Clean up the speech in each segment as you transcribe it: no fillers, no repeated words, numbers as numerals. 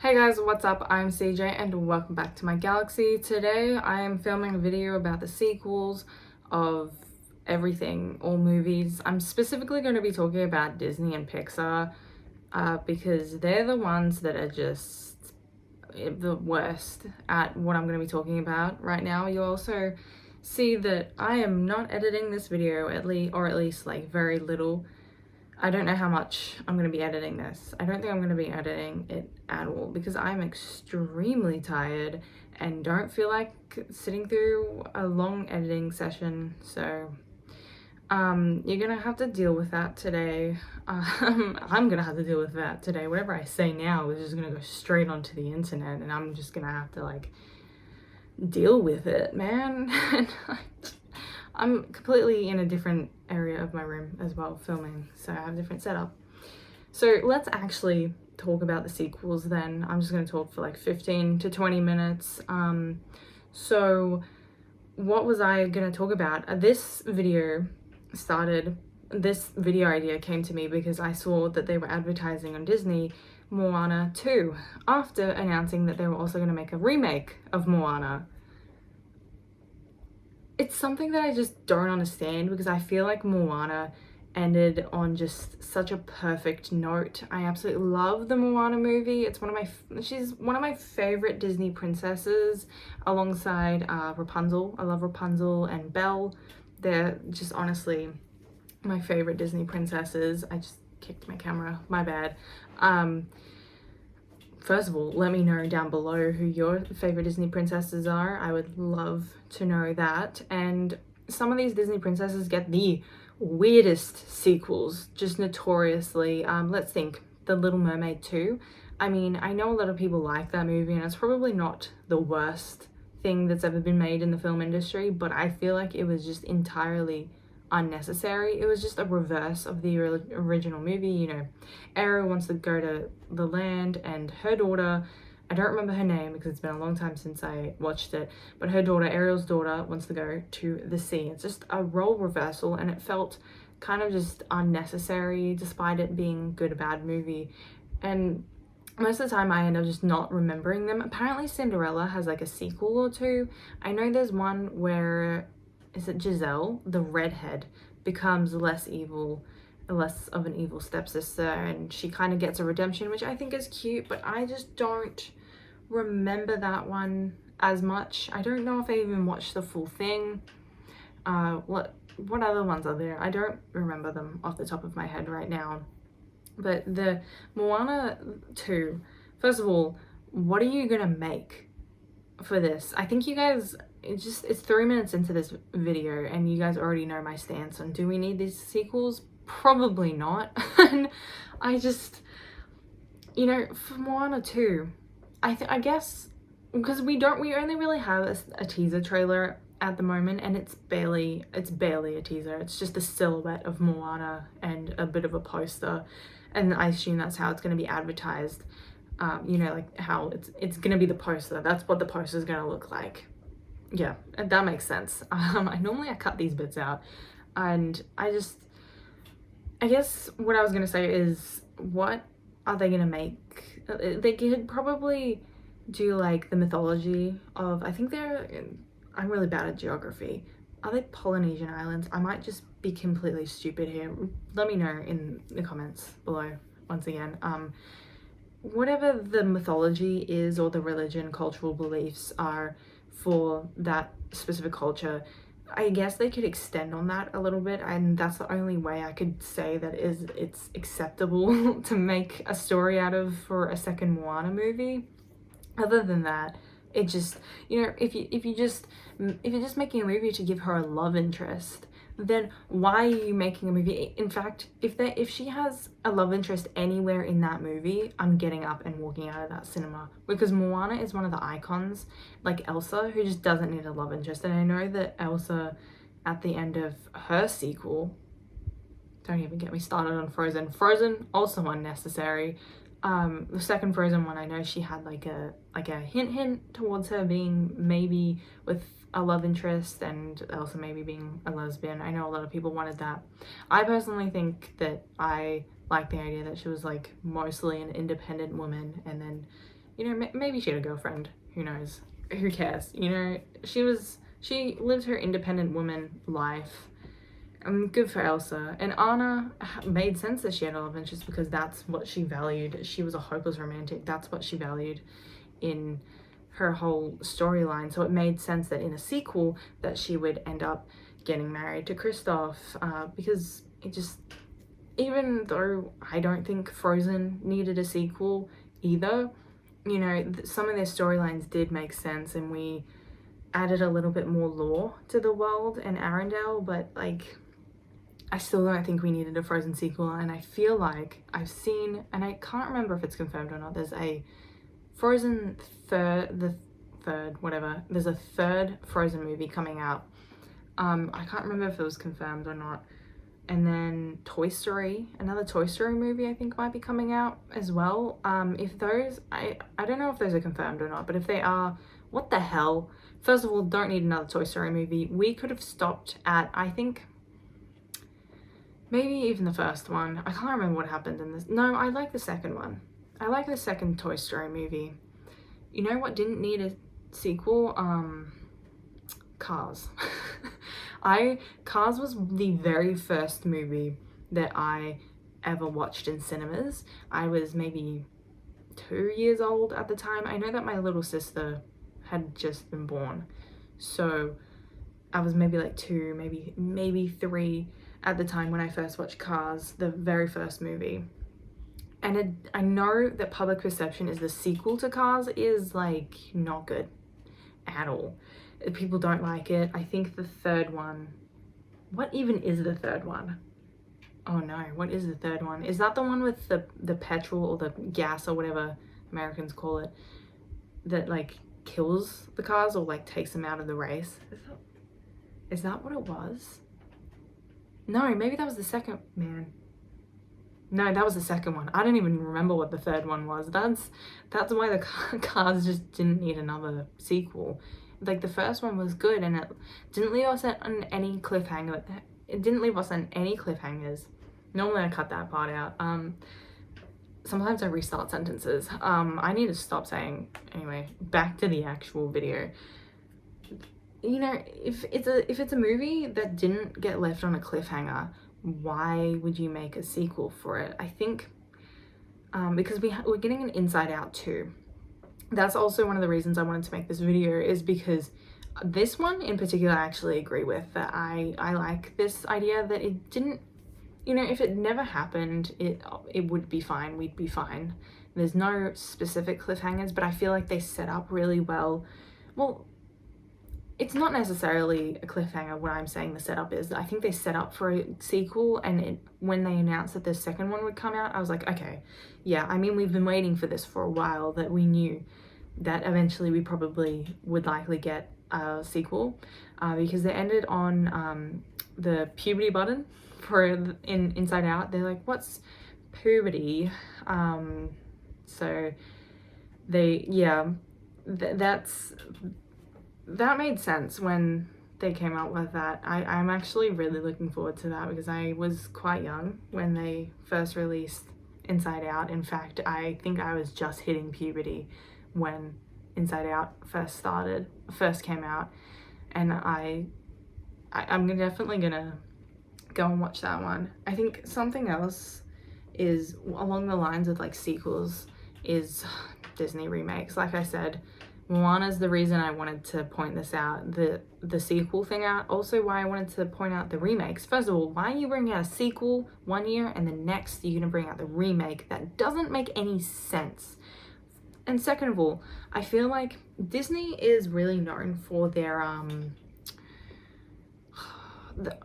Hey guys, what's up? I'm CJ and welcome back to my galaxy. Today I am filming a video about the sequels of everything, all movies. I'm specifically going to be talking about Disney and Pixar because they're the ones that are just the worst at what I'm going to be talking about right now. You'll also see that I am not editing this video or at least like very little. I don't know how much I'm going to be editing this. I don't think I'm going to be editing it at all because I'm extremely tired and don't feel like sitting through a long editing session. So you're going to have to deal with that today. I'm going to have to deal with that today. Whatever I say now is just going to go straight onto the internet and I'm just going to have to like deal with it, man. I'm completely in a different area of my room as well, filming, so I have a different setup. So let's actually talk about the sequels then. I'm just going to talk for like 15 to 20 minutes. So what was I going to talk about? This video idea came to me because I saw that they were advertising on Disney Moana 2 after announcing that they were also going to make a remake of Moana. It's something that I just don't understand because I feel like Moana ended on just such a perfect note. I absolutely love the Moana movie. She's one of my favorite Disney princesses alongside Rapunzel. I love Rapunzel and Belle. They're just honestly my favorite Disney princesses. I just kicked my camera, my bad. First of all, let me know down below who your favorite Disney princesses are. I would love to know that. And some of these Disney princesses get the weirdest sequels, just notoriously. Let's think, The Little Mermaid 2. I mean, I know a lot of people like that movie and it's probably not the worst thing that's ever been made in the film industry, but I feel like it was just entirely unnecessary. It was just a reverse of the original movie. You know, Ariel wants to go to the land and her daughter, I don't remember her name because it's been a long time since I watched it, but her daughter, Ariel's daughter, wants to go to the sea. It's just a role reversal and it felt kind of just unnecessary despite it being a good or bad movie. And most of the time I end up just not remembering them. Apparently Cinderella has like a sequel or two. I know there's one where, is it Giselle, the redhead, becomes less of an evil stepsister and she kind of gets a redemption, which I think is cute, but I just don't remember that one as much. I don't know if I even watched the full thing. What other ones are there? I don't remember them off the top of my head right now. But the Moana 2, first of all, what are you gonna make for this? I think you guys, it's 3 minutes into this video and you guys already know my stance on, do we need these sequels? Probably not. And I just, you know, for Moana 2, I guess because we only really have a teaser trailer at the moment and it's barely a teaser. It's just a silhouette of Moana and a bit of a poster, and I assume that's how it's going to be advertised. You know, like how it's gonna be the poster. That's what the poster is gonna look like. Yeah, that makes sense. I normally cut these bits out, and I guess what I was gonna say is, what are they gonna make? They could probably do like the mythology of, I'm really bad at geography. Are they Polynesian islands? I might just be completely stupid here. Let me know in the comments below once again. Whatever the mythology is or the religion, cultural beliefs are for that specific culture, I guess they could extend on that a little bit, and that's the only way I could say that it's acceptable to make a story out of for a second Moana movie. Other than that, it just, you know, if you're just making a movie to give her a love interest, then why are you making a movie? In fact, if she has a love interest anywhere in that movie, I'm getting up and walking out of that cinema, because Moana is one of the icons, like Elsa, who just doesn't need a love interest. And I know that Elsa, at the end of her sequel, don't even get me started on Frozen, also unnecessary. The second Frozen one, I know she had like a hint towards her being maybe with a love interest and also maybe being a lesbian. I know a lot of people wanted that. I personally think that I like the idea that she was like mostly an independent woman and then you know, maybe she had a girlfriend, who knows, who cares, you know, she lived her independent woman life. Good for Elsa. And Anna made sense that she had a love interest because that's what she valued. She was a hopeless romantic. That's what she valued in her whole storyline. So it made sense that in a sequel that she would end up getting married to Kristoff, because it just, even though I don't think Frozen needed a sequel either, you know, some of their storylines did make sense, and we added a little bit more lore to the world in Arendelle, but like, I still don't think we needed a Frozen sequel. And I feel like I've seen, and I can't remember if it's confirmed or not, there's a Frozen there's a third Frozen movie coming out. I can't remember if it was confirmed or not. And then Toy Story, another Toy Story movie I think might be coming out as well. If those, I don't know if those are confirmed or not, but if they are, what the hell? First of all, don't need another Toy Story movie. We could have stopped at, I think, maybe even the first one. I can't remember what happened in this. No, I like the second one. I like the second Toy Story movie. You know what didn't need a sequel? Cars. Cars was the very first movie that I ever watched in cinemas. I was maybe 2 years old at the time. I know that my little sister had just been born, so I was maybe like 2, maybe 3 at the time when I first watched Cars, the very first movie. And I know that public perception is the sequel to Cars is like not good at all. People don't like it. I think the third one, what even is the third one? Oh no, what is the third one? Is that the one with the petrol or the gas or whatever Americans call it, that like kills the cars or like takes them out of the race? Is that what it was? No, maybe that was the second, man. No, that was the second one. I don't even remember what the third one was. That's why the Cars just didn't need another sequel. Like, the first one was good, and it didn't leave us on any cliffhanger. It didn't leave us on any cliffhangers. Normally I cut that part out. Sometimes I restart sentences. I need to stop saying. Anyway, back to the actual video. You know, if it's a movie that didn't get left on a cliffhanger, why would you make a sequel for it? I think because we're getting an Inside Out 2. That's also one of the reasons I wanted to make this video, is because this one in particular I actually agree with, that I like this idea that it didn't, you know, if it never happened, it would be fine, we'd be fine. There's no specific cliffhangers, but I feel like they set up really well. Well, it's not necessarily a cliffhanger. What I'm saying the setup is, I think they set up for a sequel, and when they announced that the second one would come out, I was like, okay, yeah, I mean, we've been waiting for this for a while, that we knew that eventually we probably would likely get a sequel, because they ended on the puberty button for in Inside Out. They're like, what's puberty? So they, yeah, that made sense when they came out with that. I'm actually really looking forward to that, because I was quite young when they first released Inside Out. In fact, I think I was just hitting puberty when Inside Out first came out, and I'm definitely gonna go and watch that one. I think something else is along the lines of like sequels is Disney remakes. Like I said, Moana's the reason I wanted to point this out, the sequel thing out. Also why I wanted to point out the remakes. First of all, why are you bringing out a sequel one year and the next you're gonna bring out the remake? That doesn't make any sense. And second of all, I feel like Disney is really known for their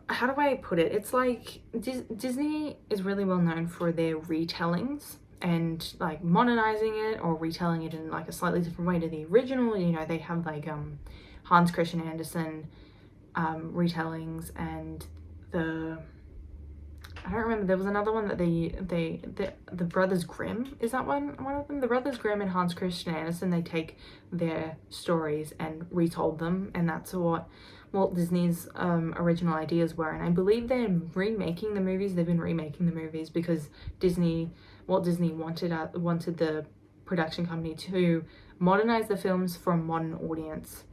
how do I put it? It's like Disney is really well known for their retellings and like modernizing it or retelling it in like a slightly different way to the original. You know, they have like Hans Christian Andersen retellings, and I don't remember, there was another one that the Brothers Grimm, is that one of them? The Brothers Grimm and Hans Christian Andersen, they take their stories and retold them, and that's what Walt Disney's original ideas were. And I believe they're remaking the movies. They've been remaking the movies because Walt Disney wanted the production company to modernize the films for a modern audience,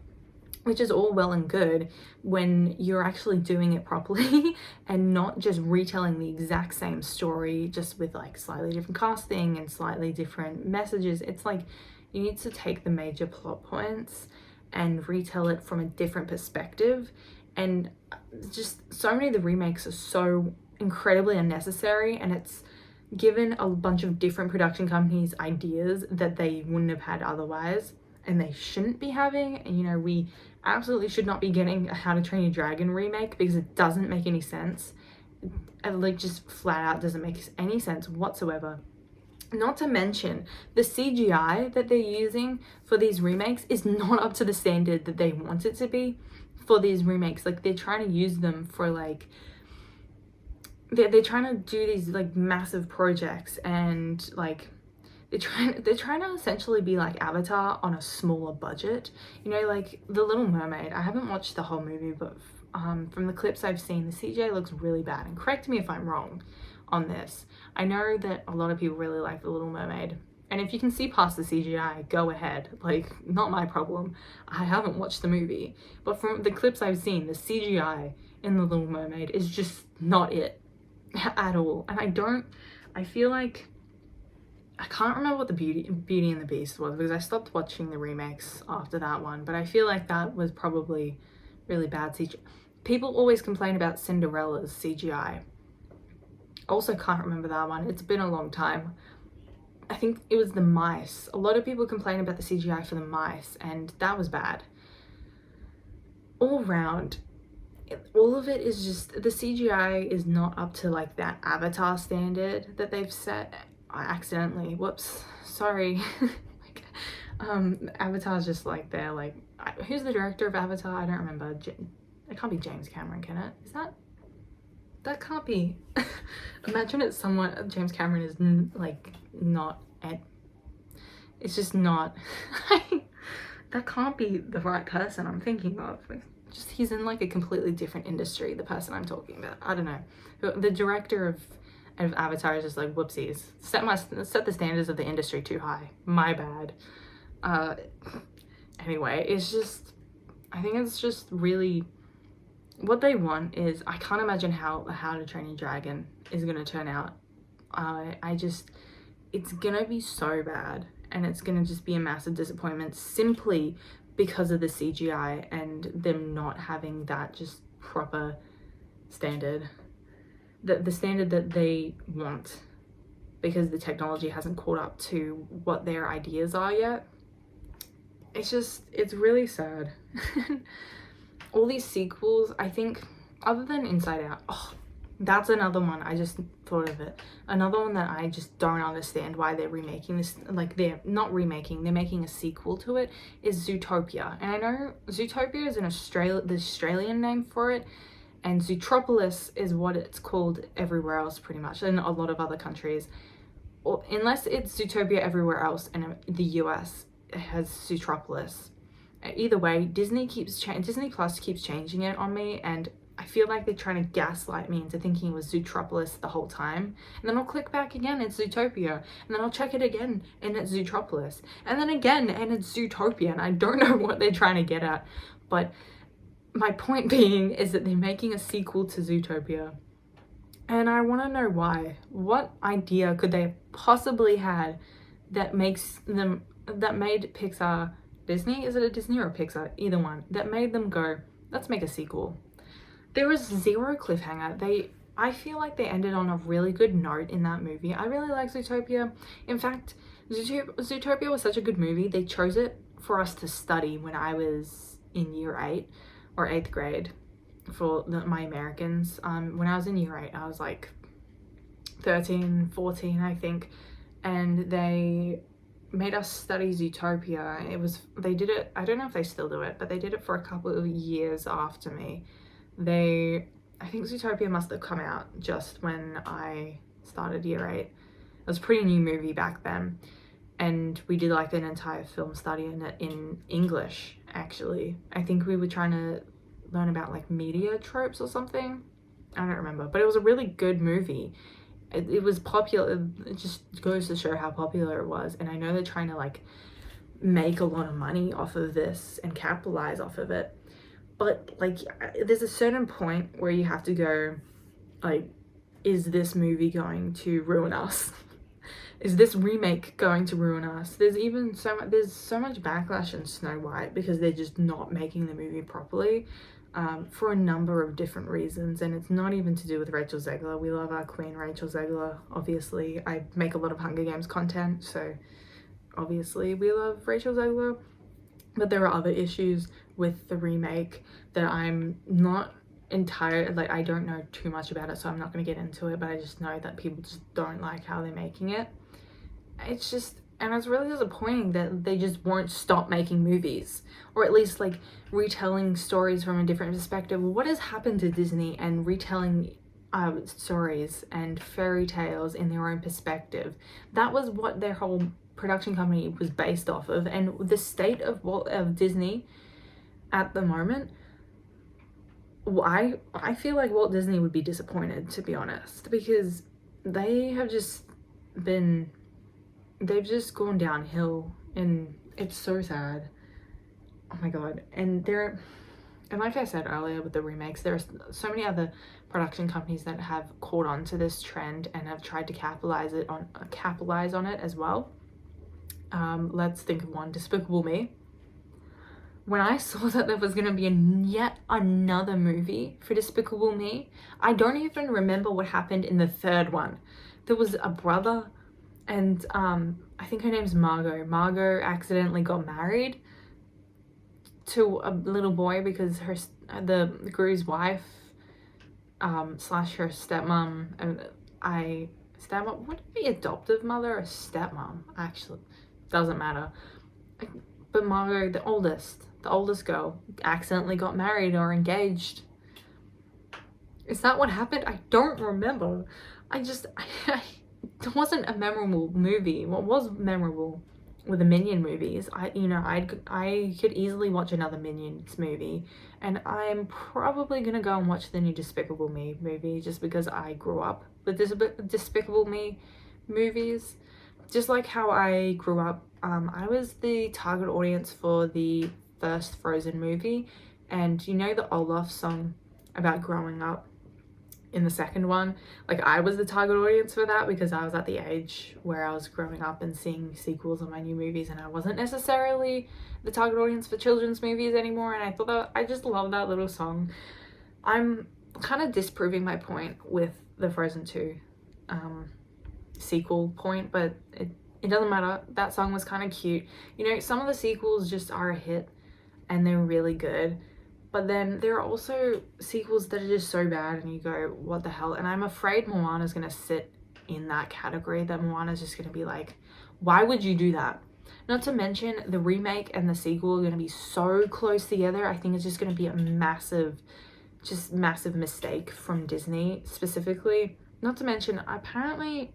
which is all well and good when you're actually doing it properly and not just retelling the exact same story just with like slightly different casting and slightly different messages. It's like you need to take the major plot points and retell it from a different perspective. And just so many of the remakes are so incredibly unnecessary, and it's given a bunch of different production companies ideas that they wouldn't have had otherwise, and they shouldn't be having. And you know, we absolutely should not be getting a How to Train Your Dragon remake because it doesn't make any sense. It like just flat out doesn't make any sense whatsoever. Not to mention the CGI that they're using for these remakes is not up to the standard that they want it to be for these remakes. Like they're trying to use them for like they're trying to do these like massive projects, and like they're trying to essentially be like Avatar on a smaller budget. You know, like The Little Mermaid. I haven't watched the whole movie, but from the clips I've seen, the CGI looks really bad. And correct me if I'm wrong on this. I know that a lot of people really like The Little Mermaid, and if you can see past the CGI, go ahead. Like, not my problem. I haven't watched the movie, but from the clips I've seen, the CGI in The Little Mermaid is just not it at all. And I feel like I can't remember what the Beauty and the Beast was because I stopped watching the remakes after that one, but I feel like that was probably really bad CGI. People always complain about Cinderella's CGI. Also can't remember that one. It's been a long time. I think it was the mice. A lot of people complain about the CGI for the mice, and that was bad. All round, all of it is just, the CGI is not up to like that Avatar standard that they've set. I accidentally, whoops, sorry. Like, Avatar's just like they're like, who's the director of Avatar? I don't remember. It can't be James Cameron, can it? Is that? That can't be. Imagine it's someone, James Cameron is like not at, it's just not, that can't be the right person I'm thinking of. Just, he's in like a completely different industry, the person I'm talking about. I don't know. The director of Avatar is just like, whoopsies, set the standards of the industry too high. My bad. Anyway, it's just, I think it's just really, what they want is, I can't imagine how to Train Your Dragon is going to turn out. It's going to be so bad, and it's going to just be a massive disappointment simply because of the CGI and them not having that just proper standard. The standard that they want, because the technology hasn't caught up to what their ideas are yet. It's really sad. All these sequels, I think, other than Inside Out, that's another one, I just thought of it. Another one that I just don't understand why they're remaking this, like they're not remaking, they're making a sequel to it, is Zootopia. And I know Zootopia is the Australian name for it, and Zootropolis is what it's called everywhere else pretty much, in a lot of other countries. Or, unless it's Zootopia everywhere else in the US, it has Zootropolis. Either way, Disney Plus keeps changing it on me, and I feel like they're trying to gaslight me into thinking it was Zootropolis the whole time. And then I'll click back again, it's Zootopia. And then I'll check it again, and it's Zootropolis. And then again, and it's Zootopia. And I don't know what they're trying to get at. But my point being is that they're making a sequel to Zootopia. And I want to know why. What idea could they have possibly had that made Pixar, Disney? Is it a Disney or a Pixar? Either one. That made them go, let's make a sequel. There was zero cliffhanger. I feel like they ended on a really good note in that movie. I really like Zootopia. In fact, Zootopia was such a good movie, they chose it for us to study when I was in year 8 or 8th grade for my Americans. When I was in year 8, I was like 13, 14, I think. And they made us study Zootopia. They did it, I don't know if they still do it, but they did it for a couple of years after me. I think Zootopia must have come out just when I started year 8. It was a pretty new movie back then, and we did like an entire film study in it in English, actually. I think we were trying to learn about like media tropes or something. I don't remember, but it was a really good movie. it was popular. It just goes to show how popular it was. And I know they're trying to like make a lot of money off of this and capitalize off of it, but like there's a certain point where you have to go like, is this movie going to ruin us? Is this remake going to ruin us? There's so much backlash in Snow White because they're just not making the movie properly, for a number of different reasons, and it's not even to do with Rachel Zegler. We love our queen Rachel Zegler, obviously. I make a lot of Hunger Games content, so obviously we love Rachel Zegler, but there are other issues with the remake that I'm not like, I don't know too much about it, so I'm not going to get into it, but I just know that people just don't like how they're making it. It's just, and it's really disappointing that they just won't stop making movies, or at least like retelling stories from a different perspective. What has happened to Disney and retelling stories and fairy tales in their own perspective? That was what their whole production company was based off of, and the state of Disney at the moment, I feel like Walt Disney would be disappointed, to be honest, because they've just gone downhill, and it's so sad. Oh my god. And like I said earlier with the remakes, there are so many other production companies that have caught on to this trend and have tried to capitalize on it as well. Let's think of one, Despicable Me. When I saw that there was going to be yet another movie for Despicable Me, I don't even remember what happened in the third one. There was a brother, and I think her name's Margot. Margot accidentally got married to a little boy because the Gru's wife slash her stepmom, would it be adoptive mother or stepmom? Actually, doesn't matter. But Margot, the oldest girl, accidentally got married or engaged. Is that what happened? I don't remember. It wasn't a memorable movie. What was memorable were the Minion movies. I could easily watch another Minions movie, and I'm probably gonna go and watch the new Despicable Me movie just because I grew up with Despicable Me movies. Just like how I grew up, I was the target audience for the first Frozen movie, and you know the Olaf song about growing up in the second one? Like, I was the target audience for that because I was at the age where I was growing up and seeing sequels of my new movies, and I wasn't necessarily the target audience for children's movies anymore, and I thought that I just love that little song. I'm kind of disproving my point with the Frozen 2 sequel point, but it doesn't matter. That song was kind of cute. You know, some of the sequels just are a hit and they're really good, but then there are also sequels that are just so bad and you go, what the hell? And I'm afraid Moana's gonna sit in that category, that Moana's just gonna be like, why would you do that? Not to mention the remake and the sequel are gonna be so close together. I think it's just gonna be a massive mistake from Disney specifically. Not to mention, apparently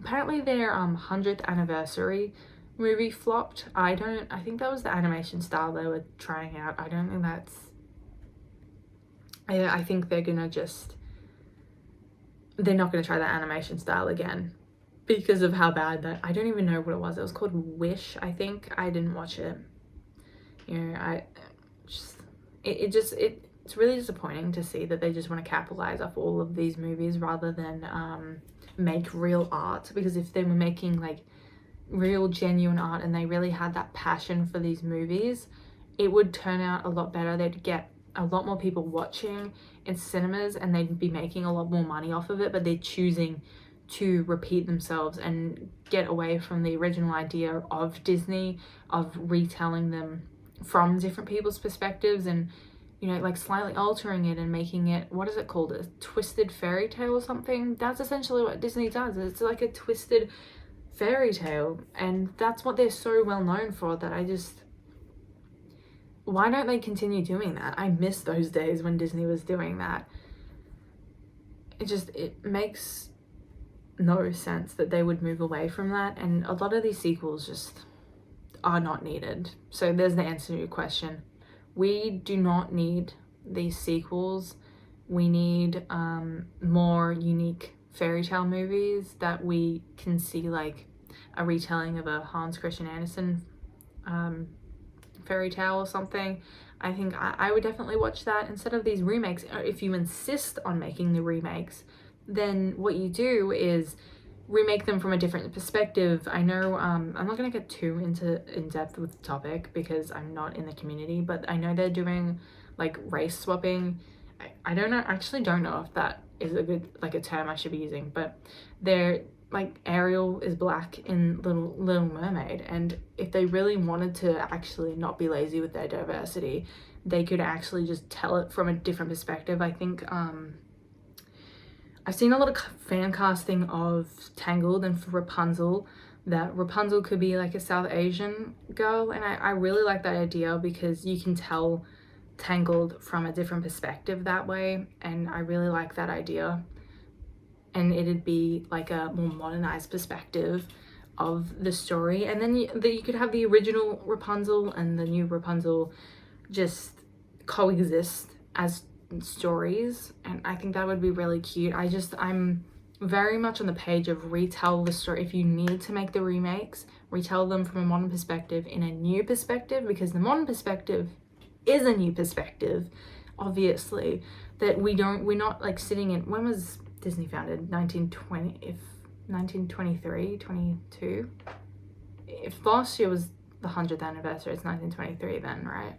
their 100th anniversary movie flopped. I think that was the animation style they were trying out. I don't think that's, I think they're not gonna try that animation style again because of how bad that, I don't even know what it was. It was called Wish, I think. I didn't watch it. You know, it's really disappointing to see that they just want to capitalize off all of these movies rather than make real art, because if they were making like real genuine art and they really had that passion for these movies, it would turn out a lot better. They'd get a lot more people watching in cinemas and they'd be making a lot more money off of it, but they're choosing to repeat themselves and get away from the original idea of Disney, of retelling them from different people's perspectives and, you know, like slightly altering it and making it, what is it called, a twisted fairy tale or something? That's essentially what Disney does. It's like a twisted fairy tale, and that's what they're so well known for, that why don't they continue doing that? I miss those days when Disney was doing that. It makes no sense that they would move away from that, and a lot of these sequels just are not needed. So there's the answer to your question. We do not need these sequels. We need more unique fairy tale movies that we can see like a retelling of a Hans Christian Andersen fairy tale or something, I think I would definitely watch that instead of these remakes. If you insist on making the remakes, then what you do is remake them from a different perspective. I know I'm not going to get too in depth with the topic because I'm not in the community, but I know they're doing like race swapping. I don't know, actually don't know if that is a good like a term I should be using, but they're like Ariel is black in Little Mermaid, and if they really wanted to actually not be lazy with their diversity, they could actually just tell it from a different perspective. I think I've seen a lot of fan casting of Tangled and for Rapunzel, that Rapunzel could be like a South Asian girl, and I really like that idea because you can tell Tangled from a different perspective that way, and I really like that idea. And it'd be like a more modernized perspective of the story, and then you could have the original Rapunzel and the new Rapunzel just coexist as stories, and I think that would be really cute. I'm very much on the page of retell the story. If you need to make the remakes, retell them from a modern perspective in a new perspective, because the modern perspective is a new perspective, obviously, that we're not like sitting in, when was Disney founded? 1923, 22. If last year was the 100th anniversary, it's 1923 then, right?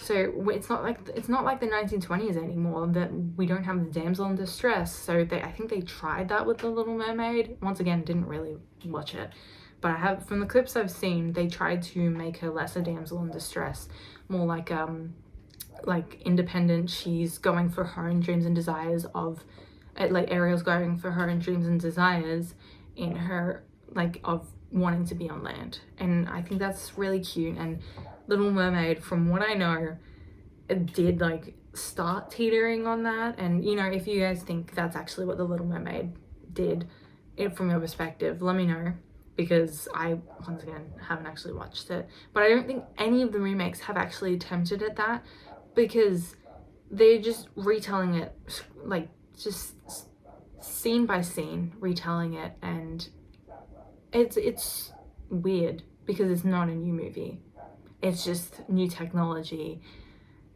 So it's not like the 1920s anymore, that we don't have the damsel in distress. So I think they tried that with The Little Mermaid. Once again, didn't really watch it, but I have, from the clips I've seen, they tried to make her less a damsel in distress, more like independent. She's going for her own dreams and desires of, like Ariel's going for her own dreams and desires in her, like, of wanting to be on land. And I think that's really cute. And Little Mermaid, from what I know, it did like start teetering on that. And you know, if you guys think that's actually what The Little Mermaid did, from your perspective, let me know, because I, once again, haven't actually watched it. But I don't think any of the remakes have actually attempted at that, because they're just retelling it, like just scene by scene, retelling it, and it's weird because it's not a new movie. It's just new technology,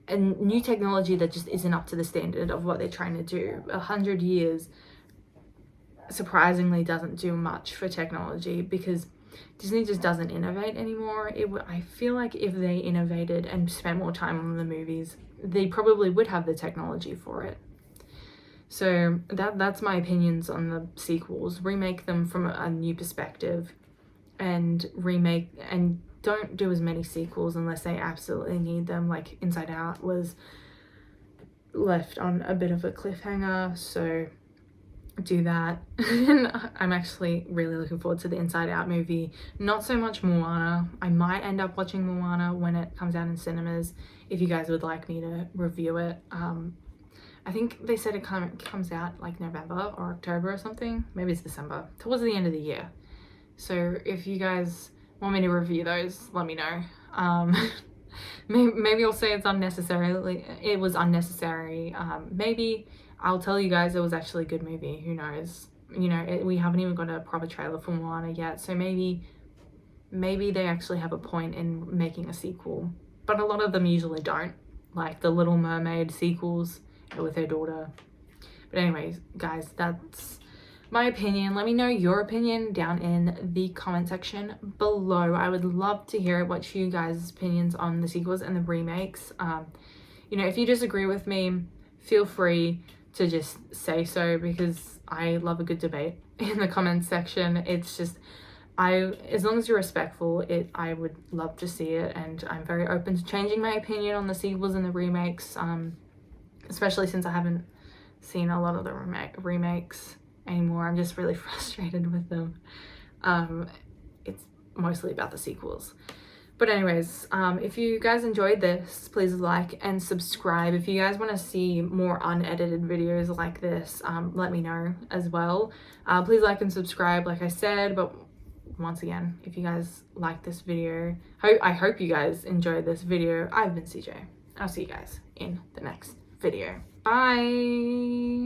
and new technology that just isn't up to the standard of what they're trying to do. 100 years surprisingly doesn't do much for technology, because Disney just doesn't innovate anymore. I feel like if they innovated and spent more time on the movies, they probably would have the technology for it. So that's my opinions on the sequels. Remake them from a new perspective, and don't do as many sequels unless they absolutely need them. Like Inside Out was left on a bit of a cliffhanger, so do that. And I'm actually really looking forward to the Inside Out movie. Not so much Moana. I might end up watching Moana when it comes out in cinemas, if you guys would like me to review it. I think they said it comes out like November or October or something. Maybe it's December, towards the end of the year. So if you guys want me to review those, let me know. Maybe I'll say it was unnecessary. Maybe I'll tell you guys it was actually a good movie. Who knows? You know, we haven't even got a proper trailer for Moana yet, so maybe they actually have a point in making a sequel. But a lot of them usually don't, like the Little Mermaid sequels with her daughter. But anyways, guys, that's my opinion. Let me know your opinion down in the comment section below. I would love to hear what you guys' opinions on the sequels and the remakes. You know, if you disagree with me, feel free to just say so, because I love a good debate in the comments section. It's just, as long as you're respectful, I would love to see it, and I'm very open to changing my opinion on the sequels and the remakes, especially since I haven't seen a lot of the remakes anymore. I'm just really frustrated with them. It's mostly about the sequels. But anyways, if you guys enjoyed this, please like and subscribe. If you guys want to see more unedited videos like this, let me know as well. Please like and subscribe, like I said. But once again, if you guys like this video, I hope you guys enjoyed this video. I've been CJ. I'll see you guys in the next video. Bye.